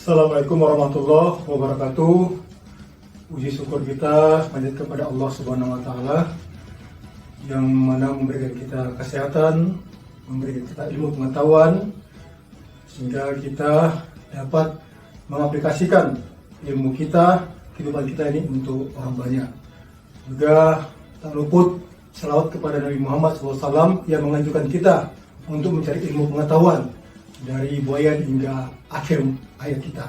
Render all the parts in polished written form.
Assalamualaikum warahmatullahi wabarakatuh. Puji syukur kita panjat kepada Allah Subhanahu wa Ta'ala yang mana memberikan kita kesehatan, memberikan kita ilmu pengetahuan, sehingga kita dapat mengaplikasikan ilmu kita, kehidupan kita ini untuk orang banyak. Juga tak luput selawat kepada Nabi Muhammad SAW yang menganjurkan kita untuk mencari ilmu pengetahuan dari buayan hingga akhir ayat kita.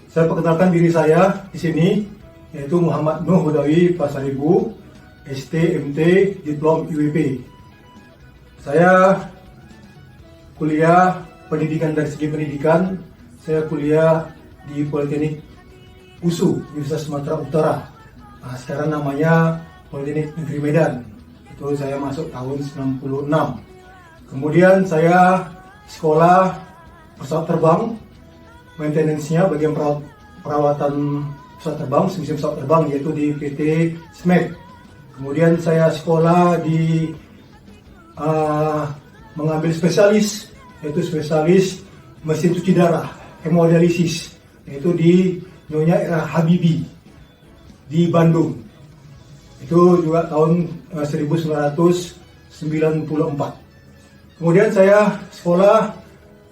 Saya perkenalkan diri saya di sini, yaitu Muhammad Nuh Hudawi Pasaribu, ST, MT, Diplom IWP. Saya kuliah pendidikan dari segi pendidikan, saya kuliah di Politeknik USU, Universitas Sumatera Utara. Nah, sekarang namanya Politeknik Negeri Medan. Itu saya masuk tahun 96. Kemudian saya sekolah pesawat terbang, maintenance-nya bagian perawatan pesawat terbang, sistem pesawat terbang, yaitu di PT SMEC. Kemudian saya sekolah di mengambil spesialis, yaitu spesialis mesin cuci darah, hemodialisis, yaitu di Nyonya R. Habibie di Bandung. Itu juga tahun 1994. Kemudian saya sekolah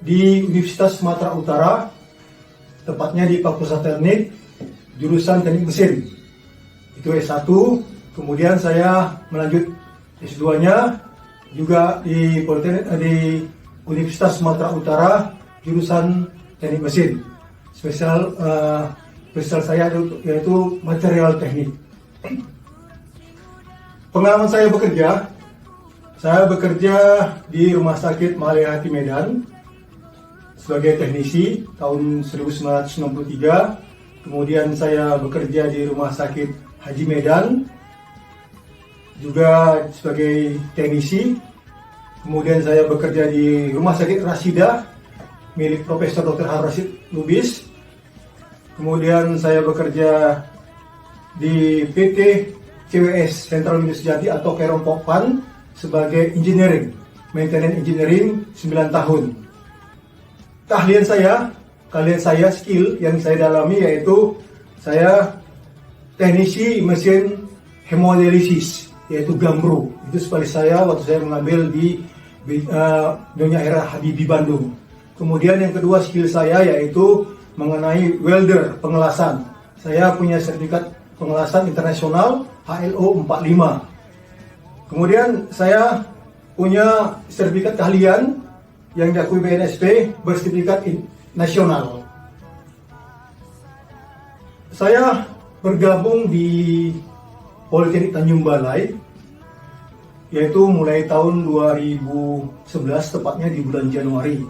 di Universitas Sumatera Utara, tepatnya di Fakultas Teknik, jurusan Teknik Mesin. Itu S1, kemudian saya melanjut S2-nya juga di Universitas Sumatera Utara, jurusan Teknik Mesin. Spesial saya yaitu material teknik. Pengalaman saya bekerja di Rumah Sakit Maliahati Medan sebagai teknisi tahun 1963. Kemudian saya bekerja di Rumah Sakit Haji Medan juga sebagai teknisi. Kemudian saya bekerja di Rumah Sakit Rasida milik Profesor Dr. Harun Rashid Lubis. Kemudian saya bekerja di PT CWS Sentral Windu Sejati atau Kerom Pokpan sebagai engineering, maintenance engineering 9 tahun. Keahlian saya, skill yang saya dalami yaitu saya teknisi mesin hemodialisis, yaitu Gambro. Itu spesialis saya waktu saya mengambil di Nyonya R. Habibie Bandung. Kemudian yang kedua skill saya yaitu mengenai welder, pengelasan. Saya punya sertifikat pengelasan internasional HLO 45. Kemudian saya punya sertifikat keahlian yang diakui BNSP bersertifikat nasional. Saya bergabung di Politeknik Tanjung Balai, yaitu mulai tahun 2011, tepatnya di bulan Januari.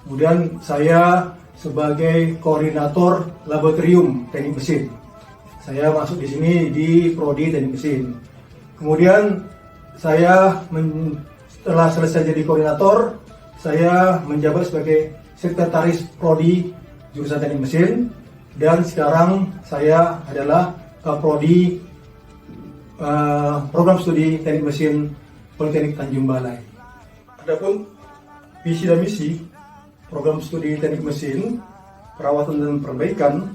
Kemudian saya sebagai koordinator laboratorium teknik mesin. Saya masuk di sini di Prodi Teknik Mesin. Kemudian saya setelah selesai jadi koordinator, saya menjabat sebagai sekretaris Prodi jurusan Teknik Mesin, dan sekarang saya adalah Kaprodi program studi Teknik Mesin Politeknik Tanjung Balai. Adapun visi dan misi program studi Teknik Mesin Perawatan dan Perbaikan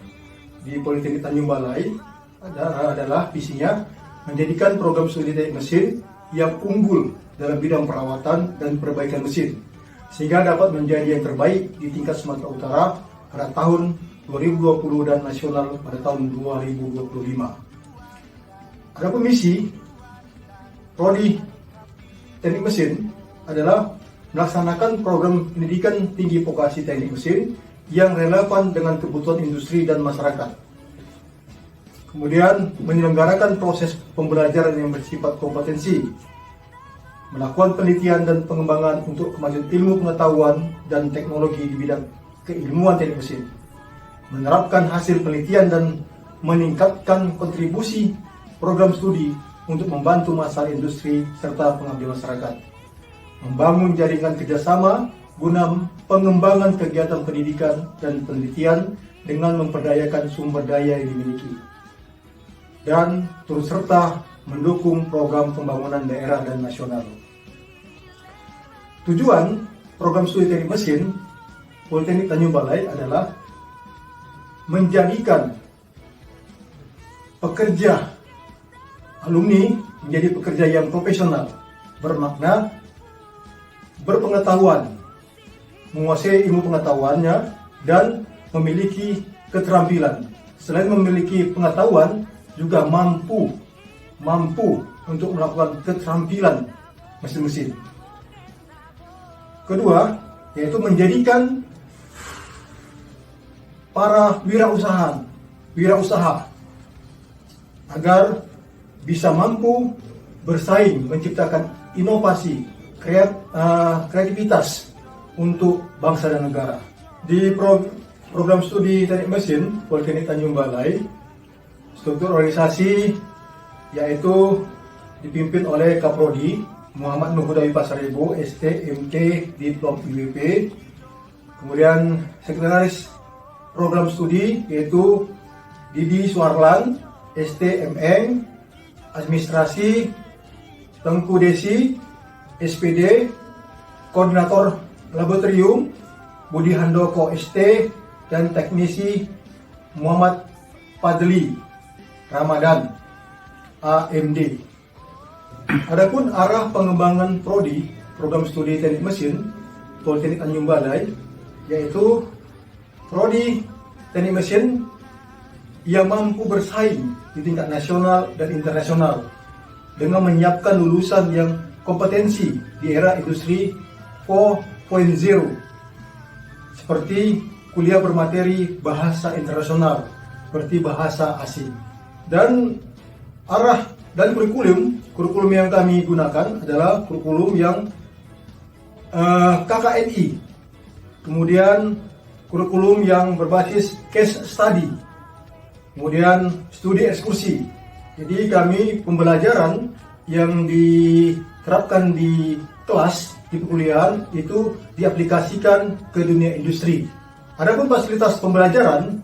di Politeknik Tanjung Balai adalah visinya menjadikan program studi teknik mesin yang unggul dalam bidang perawatan dan perbaikan mesin, sehingga dapat menjadi yang terbaik di tingkat Sumatera Utara pada tahun 2020 dan nasional pada tahun 2025. Adapun misi Prodi Teknik Mesin adalah melaksanakan program pendidikan tinggi vokasi teknik mesin yang relevan dengan kebutuhan industri dan masyarakat. Kemudian menyelenggarakan proses pembelajaran yang bersifat kompetensi, melakukan penelitian dan pengembangan untuk kemajuan ilmu pengetahuan dan teknologi di bidang keilmuan teknik mesin, menerapkan hasil penelitian dan meningkatkan kontribusi program studi untuk membantu masalah industri serta pengabdian masyarakat, membangun jaringan kerjasama guna pengembangan kegiatan pendidikan dan penelitian dengan memperdayakan sumber daya yang dimiliki, dan turut serta mendukung program pembangunan daerah dan nasional. Tujuan program studi teknik mesin Politeknik Tanjung Balai adalah menjadikan pekerja alumni menjadi pekerja yang profesional, bermakna, berpengetahuan, menguasai ilmu pengetahuannya, dan memiliki keterampilan. Selain memiliki pengetahuan, juga mampu untuk melakukan keterampilan mesin-mesin. Kedua, yaitu menjadikan para wirausaha agar bisa mampu bersaing, menciptakan inovasi, kreativitas untuk bangsa dan negara. Di program studi teknik mesin Politeknik Tanjung Balai, struktur organisasi yaitu dipimpin oleh Kaprodi Muhammad Nuh Hudawi Pasaribu, ST, MT, Diplom IWP. Kemudian sekretaris program studi yaitu Didi Suarlan, ST, MN. Administrasi Tengku Desi, SPD. Koordinator laboratorium Budi Handoko, ST, dan teknisi Muhammad Fadli Ramadan, AMD. Adapun arah pengembangan prodi program studi teknik mesin Politeknik Tanjung Balai, yaitu prodi teknik mesin yang mampu bersaing di tingkat nasional dan internasional dengan menyiapkan lulusan yang kompetensi di era industri 4.0 seperti kuliah bermateri bahasa internasional seperti bahasa asing. Dan arah dan kurikulum yang kami gunakan adalah kurikulum yang KKNI, kemudian kurikulum yang berbasis case study, kemudian studi ekskursi. Jadi kami pembelajaran yang diterapkan di kelas, di perkuliahan itu diaplikasikan ke dunia industri. Adapun fasilitas pembelajaran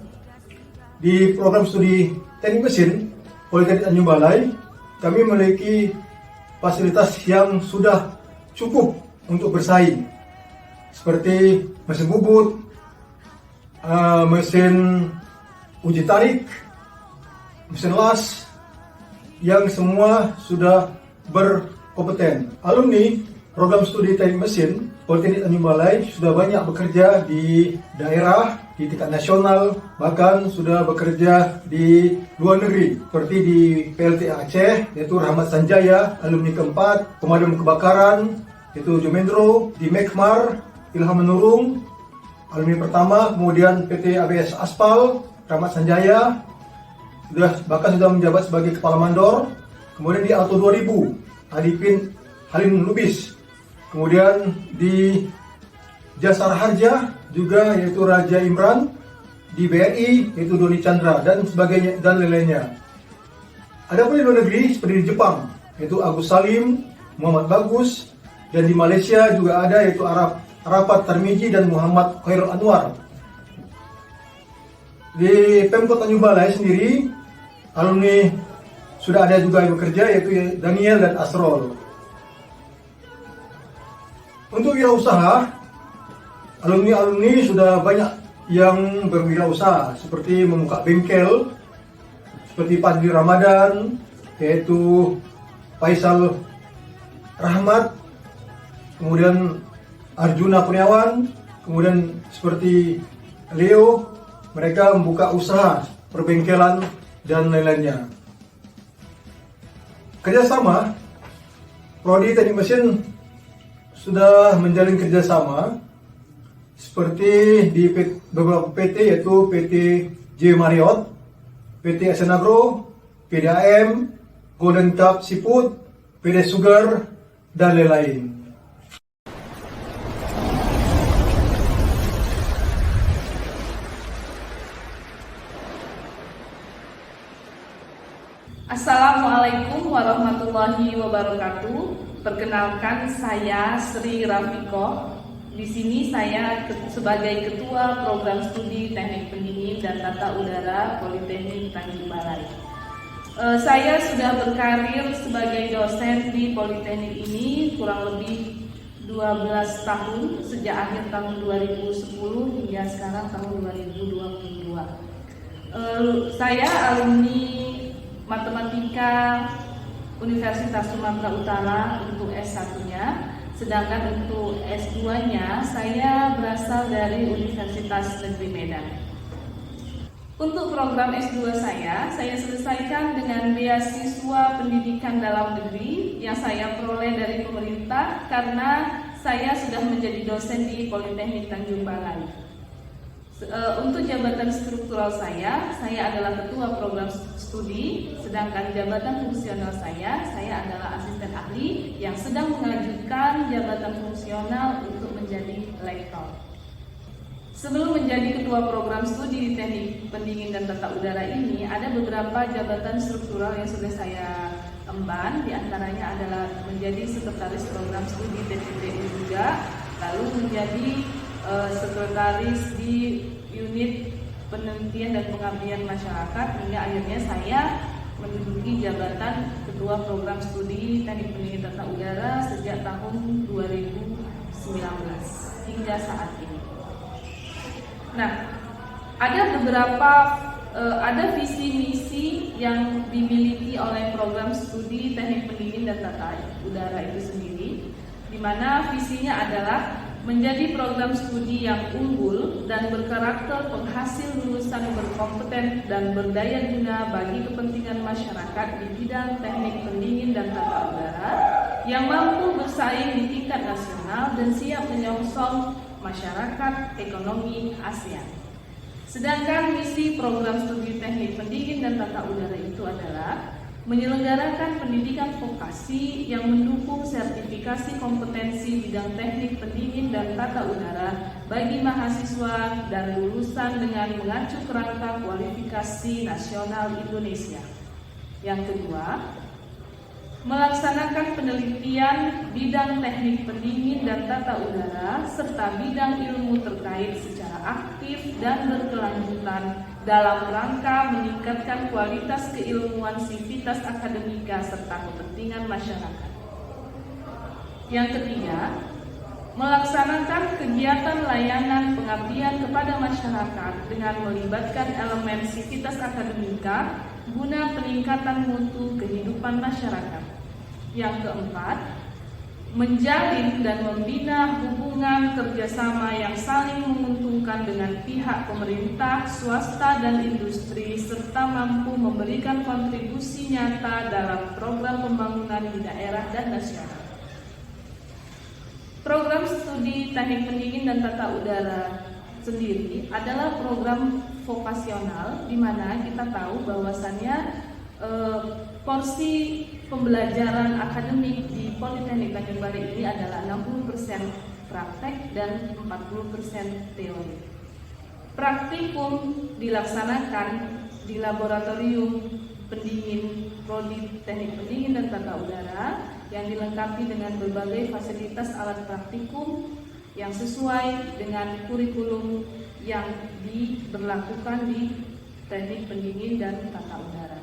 di program studi teknik mesin Politeknik Tanjung Balai, kami memiliki fasilitas yang sudah cukup untuk bersaing, seperti mesin bubut, mesin uji tarik, mesin las, yang semua sudah berkompeten. Alumni program studi teknik mesin Politeknik Tanjung Balai sudah banyak bekerja di daerah, di tingkat nasional, bahkan sudah bekerja di luar negeri, seperti di PLTA Aceh, yaitu Rahmat Sanjaya, alumni keempat, pemadam kebakaran, yaitu Jomendro, di Mekmar, Ilham Menurung, alumni pertama, kemudian PT ABS Aspal, Rahmat Sanjaya, bahkan sudah menjabat sebagai kepala mandor. Kemudian di Auto 2000, Adipin Halim Lubis. Kemudian di Jasara Harja juga yaitu Raja Imran, di BRI yaitu Doni Chandra, dan sebagainya dan lain-lainnya. Ada pun di luar negeri seperti di Jepang yaitu Agus Salim, Muhammad Bagus, dan di Malaysia juga ada yaitu Arafat Tarmiji dan Muhammad Khairul Anwar. Di Pemkot Tanjung Balai sendiri alumni sudah ada juga yang bekerja yaitu Daniel dan Asrol. Untuk wirausaha, alumni sudah banyak yang berwirausaha seperti membuka bengkel, seperti Padri Ramadan, yaitu Faisal Rahmat, kemudian Arjuna Kurniawan, kemudian seperti Leo, mereka membuka usaha perbengkelan dan lain-lainnya. Kerjasama, prodi teknik mesin sudah menjalin kerjasama seperti di beberapa PT yaitu PT J Marriott, PT SN Agro, PDAM, Golden Cup Seafood, PD Sugar, dan lain-lain. Assalamualaikum warahmatullahi wabarakatuh. Perkenalkan, saya Sri Rafiko. Di sini saya sebagai Ketua Program Studi Teknik Pendingin dan Tata Udara Politeknik Tanjung Balai. Saya sudah berkarir sebagai dosen di Politeknik ini kurang lebih 12 tahun sejak akhir tahun 2010 hingga sekarang tahun 2022. Saya alumni Matematika Universitas Sumatera Utara untuk S1-nya, sedangkan untuk S2-nya saya berasal dari Universitas Negeri Medan. Untuk program S2 saya selesaikan dengan beasiswa pendidikan dalam negeri yang saya peroleh dari pemerintah karena saya sudah menjadi dosen di Politeknik Tanjung Balai. Untuk jabatan struktural saya adalah ketua program studi, sedangkan jabatan fungsional saya adalah asisten ahli yang sedang mengajukan jabatan fungsional untuk menjadi lektor. Sebelum menjadi ketua program studi di Teknik Pendingin dan Tata Udara ini, ada beberapa jabatan struktural yang sudah saya emban, diantaranya adalah menjadi sekretaris program studi TPTU juga, lalu menjadi sekretaris di unit penelitian dan pengabdian masyarakat, hingga akhirnya saya menduduki jabatan ketua program studi Teknik Pendingin Tata Udara sejak tahun 2019 hingga saat ini. Nah, ada visi misi yang dimiliki oleh program studi Teknik Pendingin dan Tata Udara itu sendiri, di mana visinya adalah menjadi program studi yang unggul dan berkarakter penghasil lulusan berkompeten dan berdaya guna bagi kepentingan masyarakat di bidang teknik pendingin dan tata udara yang mampu bersaing di tingkat nasional dan siap menyongsong masyarakat ekonomi ASEAN. Sedangkan misi program studi teknik pendingin dan tata udara itu adalah menyelenggarakan pendidikan vokasi yang mendukung sertifikasi kompetensi bidang teknik pendingin dan tata udara bagi mahasiswa dan lulusan dengan mengacu kerangka kualifikasi nasional Indonesia. Yang kedua, melaksanakan penelitian bidang teknik pendingin dan tata udara serta bidang ilmu terkait secara aktif dan berkelanjutan dalam rangka meningkatkan kualitas keilmuan sivitas akademika serta kepentingan masyarakat. Yang ketiga, melaksanakan kegiatan layanan pengabdian kepada masyarakat dengan melibatkan elemen sivitas akademika guna peningkatan mutu kehidupan masyarakat. Yang keempat, menjalin dan membina hubungan kerjasama yang saling menguntungkan dengan pihak pemerintah, swasta, dan industri, serta mampu memberikan kontribusi nyata dalam program pembangunan di daerah dan nasional. Program studi Teknik Pendingin dan Tata Udara sendiri adalah program vokasional di mana kita tahu bahwasannya porsi pembelajaran akademik di Politeknik Tanjung Balai ini adalah 60% praktek dan 40% teori. Praktikum dilaksanakan di laboratorium pendingin Prodi Teknik Pendingin dan Tata Udara yang dilengkapi dengan berbagai fasilitas alat praktikum yang sesuai dengan kurikulum yang diberlakukan di Teknik Pendingin dan Tata Udara.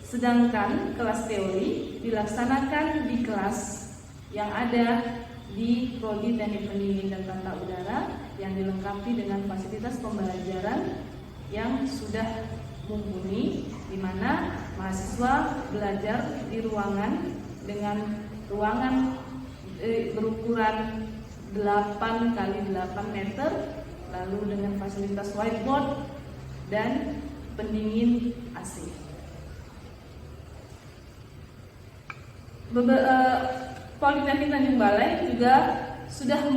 Sedangkan kelas teori dilaksanakan di kelas yang ada di Prodi Teknik Pendingin dan Tata Udara yang dilengkapi dengan fasilitas pembelajaran yang sudah mumpuni, di mana mahasiswa belajar di ruangan dengan ruangan berukuran 8x8 meter, lalu dengan fasilitas whiteboard dan pendingin AC. Politeknik Tanjung Balai juga sudah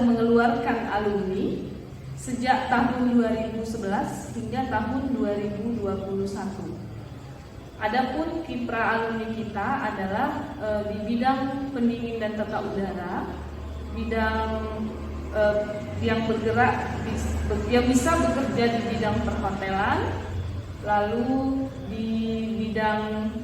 mengeluarkan alumni sejak tahun 2011 hingga tahun 2021. Adapun kiprah alumni kita adalah di bidang pendingin dan tata udara, bidang yang bergerak yang bisa bekerja di bidang perhotelan, lalu di bidang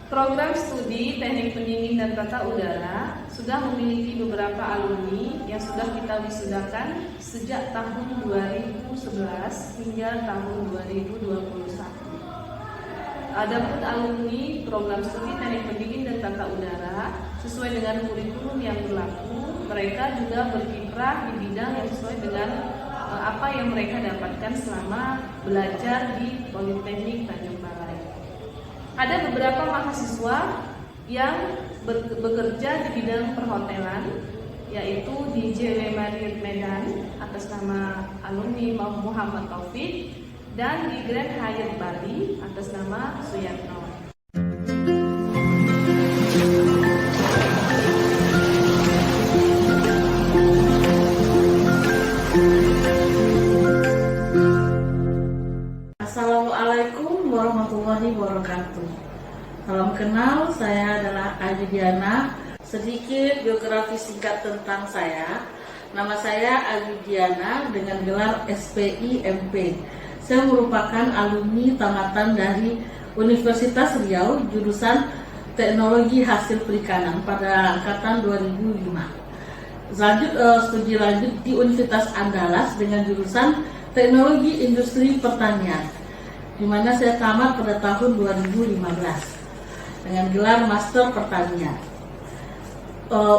program studi Teknik Pendingin dan Tata Udara sudah memiliki beberapa alumni yang sudah kita wisudakan sejak tahun 2011 hingga tahun 2021. Adapun alumni program studi teknik pendingin dan tata udara sesuai dengan kurikulum yang berlaku, mereka juga berkiprah di bidang yang sesuai dengan apa yang mereka dapatkan selama belajar di Politeknik Tanjung Balai. Ada beberapa mahasiswa yang bekerja di bidang perhotelan, yaitu di JW Marriott Medan atas nama alumni Muhammad Taufik, dan di Grand Hyatt Bali atas nama Suyatno. Assalamualaikum warahmatullahi wabarakatuh. Salam kenal, saya adalah Ayu Diana. Sedikit biografi singkat tentang saya. Nama saya Ayu Diana dengan gelar SPI MP. Saya merupakan alumni tamatan dari Universitas Riau, jurusan Teknologi Hasil Perikanan pada angkatan 2005. Studi lanjut di Universitas Andalas dengan jurusan Teknologi Industri Pertanian, di mana saya tamat pada tahun 2015 dengan gelar Master Pertanian.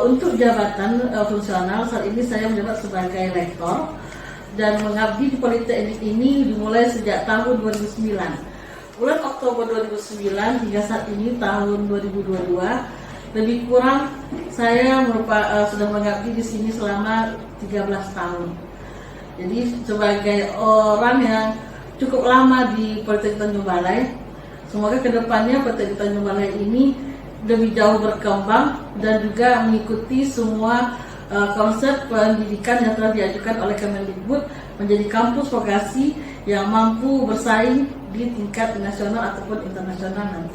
Untuk jabatan fungsional saat ini saya menjabat sebagai rektor dan mengabdi di Politeknik ini dimulai sejak tahun 2009. Bulan Oktober 2009 hingga saat ini tahun 2022, lebih kurang saya sudah mengabdi di sini selama 13 tahun. Jadi sebagai orang yang cukup lama di Politeknik Tanjung Balai, semoga kedepannya Politeknik Tanjung Balai ini lebih jauh berkembang dan juga mengikuti semua konsep pendidikan yang telah diajukan oleh Kemendikbud menjadi kampus vokasi yang mampu bersaing di tingkat nasional ataupun internasional nanti.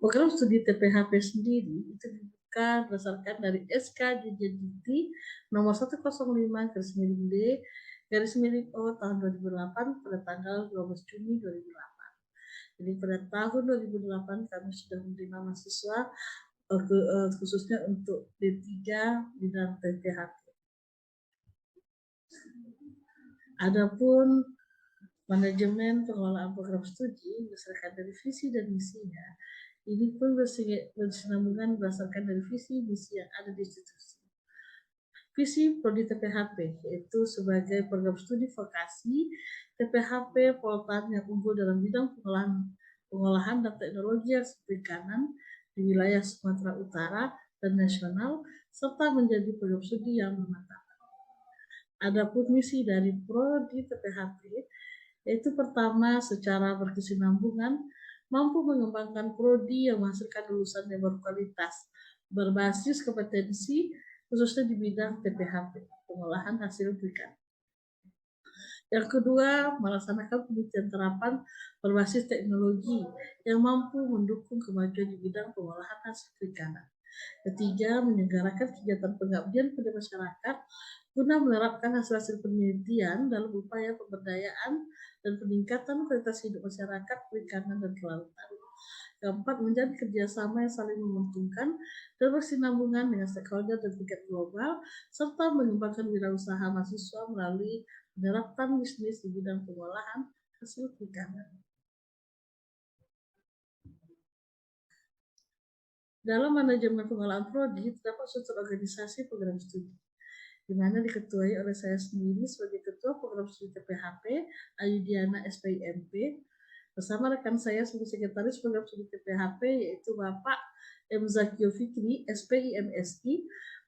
Program studi TPHP sendiri itu dibuka berdasarkan dari SK JJDT nomor 105/D/O tahun 2008 pada tanggal 12 Juni 2008. Jadi pada tahun 2008 kami sudah menerima mahasiswa khususnya untuk D3 bidang TPHP. Adapun manajemen pengelolaan program studi berdasarkan dari visi dan misinya, ini pun bersinambungan berdasarkan dari visi misi yang ada di institusi. Visi Prodi TPHP yaitu sebagai program studi vokasi TPHP Poltan yang unggul dalam bidang pengolahan dan teknologi hasil perikanan di wilayah Sumatera Utara dan nasional, serta menjadi program studi yang bermartabat. Adapun misi dari Prodi TPHP yaitu pertama, secara berkesinambungan mampu mengembangkan prodi yang menghasilkan lulusan yang berkualitas, berbasis kompetensi khususnya di bidang TPHP, pengolahan hasil perikanan. Yang kedua, melaksanakan penelitian terapan berbasis teknologi yang mampu mendukung kemajuan di bidang pengolahan hasil perikanan. Ketiga, menyelenggarakan kegiatan pengabdian pada masyarakat guna menerapkan hasil-hasil penelitian dalam upaya pemberdayaan dan peningkatan kualitas hidup masyarakat perikanan dan kelautan. Keempat, menjadi kerjasama yang saling menguntungkan dan bersinambungan dengan stakeholder dan tingkat global, serta mengembangkan wirausaha mahasiswa melalui menerapkan bisnis di bidang pengolahan hasil perikanan. Dalam manajemen pengolahan prodi terdapat suatu organisasi program studi, di mana diketuai oleh saya sendiri sebagai ketua program studi TPHP Ayu Diana SPIMP, bersama rekan saya sebagai sekretaris program studi TPHP yaitu Bapak M. Zakio Fikri SPIMSI,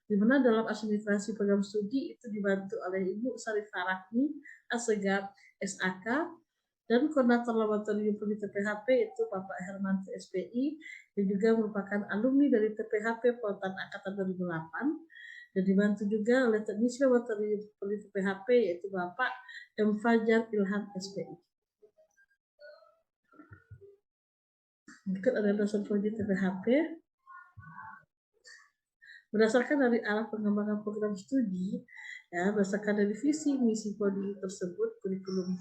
di mana dalam administrasi program studi itu dibantu oleh Ibu Sarifah Rahmi Assegaf SAK, dan koordinator laboratorium prodi TPHP itu Bapak Hermanto SPI, yang juga merupakan alumni dari TPHP Poltan Angkatan 2008, dan dibantu juga oleh teknisi laboratorium prodi TPHP yaitu Bapak M. Fajar Ilham SPI. Berikut adalah dasar prodi TPHP. Berdasarkan dari arah pengembangan program studi, ya, berdasarkan dari visi misi prodi tersebut, kurikulum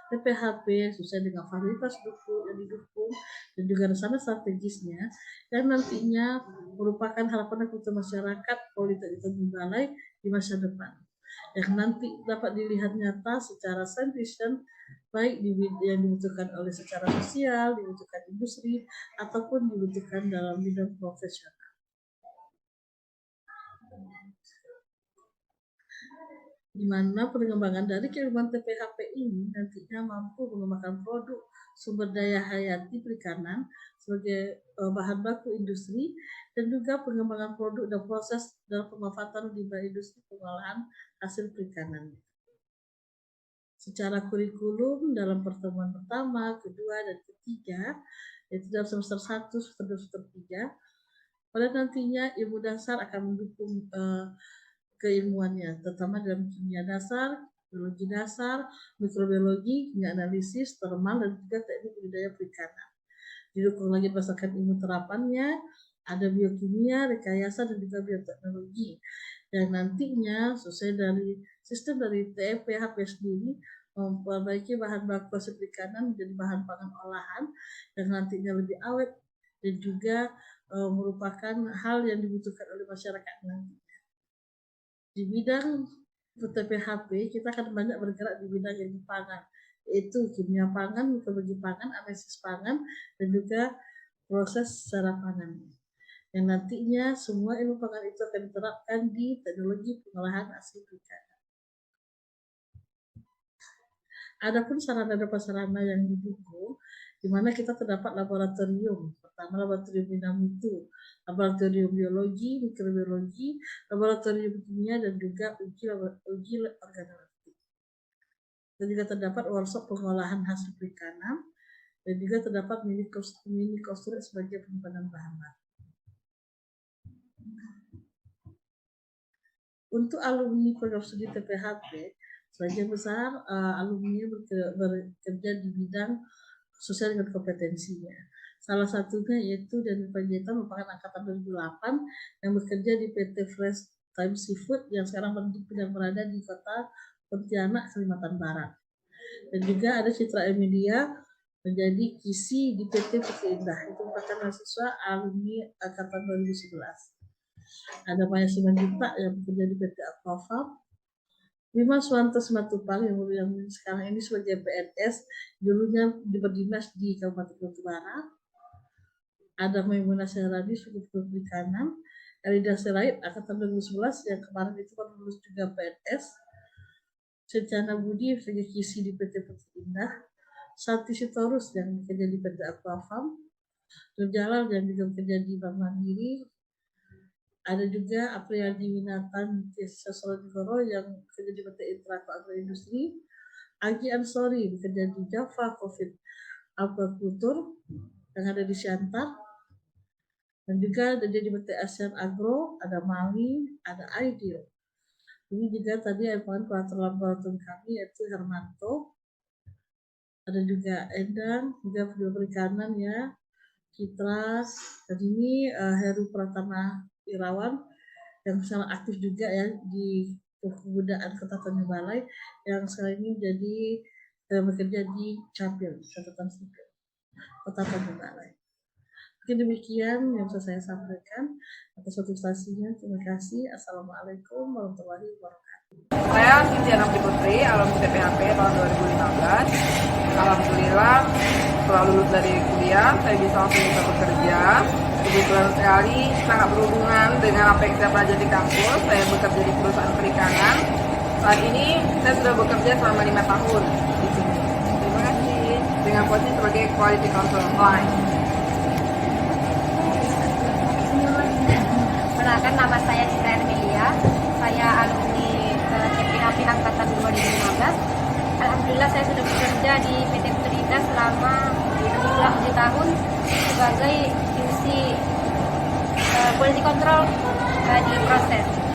TPHP sesuai dengan fasilitas yang didukung dan juga rencana strategisnya yang nantinya merupakan harapan untuk masyarakat Politeknik Tanjung Balai di masa depan. yang nanti dapat dilihat nyata secara saintis, baik yang dibutuhkan oleh secara sosial, dibutuhkan industri, ataupun dibutuhkan dalam bidang profesional. Di mana pengembangan dari keilmuan TPHP ini nantinya mampu mengembangkan produk sumber daya hayati perikanan sebagai bahan baku industri, dan juga pengembangan produk dan proses dalam pemanfaatan limbah industri pengolahan hasil perikanan. Secara kurikulum dalam pertemuan pertama, kedua, dan ketiga, yaitu dalam semester 1, semester 2, semester 3, pada nantinya ilmu dasar akan mendukung keilmuannya, terutama dalam kimia dasar, biologi dasar, mikrobiologi, kimia analisis, termal, dan juga teknik budidaya perikanan. Didukung lagi berdasarkan ilmu terapannya, ada biokimia, rekayasa, dan juga bioteknologi. Dan nantinya sesuai dari sistem dari TPHP sendiri memperbaiki bahan baku hasil perikanan menjadi bahan pangan olahan yang nantinya lebih awet dan juga merupakan hal yang dibutuhkan oleh masyarakat nanti. Di bidang TPHP kita akan banyak bergerak di bidang ilmu pangan, yaitu kimia pangan, mikrobiologi pangan, analisis pangan, dan juga proses secara pangan. Yang nantinya semua ilmu pangan itu akan diterapkan di teknologi pengolahan hasil perikanan. Adapun sarana dan prasarana yang didukung, di mana kita terdapat laboratorium. Pertama, laboratorium bina mutu, laboratorium biologi, mikrobiologi, laboratorium kimia, dan juga uji organoleptik. Dan juga terdapat workshop pengolahan hasil perikanan, dan juga terdapat mini kostur sebagai penyimpanan bahan baku. Untuk alumni program studi TPHP, sebagian besar alumni bekerja di bidang sesuai dengan kompetensinya. Salah satunya yaitu Daniel Panjaitan merupakan angkatan 2008 yang bekerja di PT Fresh Time Seafood yang sekarang berada di kota Pontianak, Kalimantan Barat. Dan juga ada Citra Emilia menjadi KISI di PT Putri Indah. Itu merupakan mahasiswa alumni angkatan 2011. Ada Maya Simanjuntak yang bekerja di PT Aquafarm. Bima Suwanto Simatupang yang sekarang ini sebagai PNS, dulunya berdinas di Kabupaten Batu Barat. Ada Maimunah Syarani sebagai perikanan, Elida Sirait angkatan 2011 yang kemarin itu baru lulus juga PNS. Sencana Budi sebagai KISI di PT Putri Indah. Santi Sitorus yang bekerja di PT Aquafarm. Jalal yang juga bekerja di Bank Mandiri. Ada juga Apriyadi Winatan Sasrodikoro yang bekerja di PT Intrako Agroindustri. Agi Ansori bekerja di Java Covid Aquaculture yang ada di Siantar. Dan juga ada di PT ASEAN Agro, ada Mali, ada Ideal. Ini juga tadi kurator laboratorium kami yaitu Hermanto. Ada juga Endang, juga video perikanan ya, Citra. Dan ini Heru Pratama Irawan yang sangat aktif juga ya di kebudayaan Kota Tanjung Balai yang sekarang ini jadi bekerja di Capil, catatan sipil Kota Tanjung Balai. Mungkin demikian yang bisa saya sampaikan atas partisipasinya. Terima kasih. Assalamualaikum warahmatullahi wabarakatuh. Saya Cynthia Nafti Putri, alumni TPHP tahun 2015. Alhamdulillah setelah lulus dari kuliah saya bisa bekerja. Kebetulan sekali sangat berhubungan dengan apa yang saya pelajari di kampus. Saya bekerja di perusahaan perikanan. Saat ini saya sudah bekerja selama 5 tahun di sini. Terima kasih. Dengan posisi sebagai Quality Control Line. Perkenalkan, nama saya Citra Emilia. Saya alumni TPHP angkatan 2015. Alhamdulillah saya sudah bekerja di PT Putri Indah selama 7 tahun sebagai QC quality control di proses.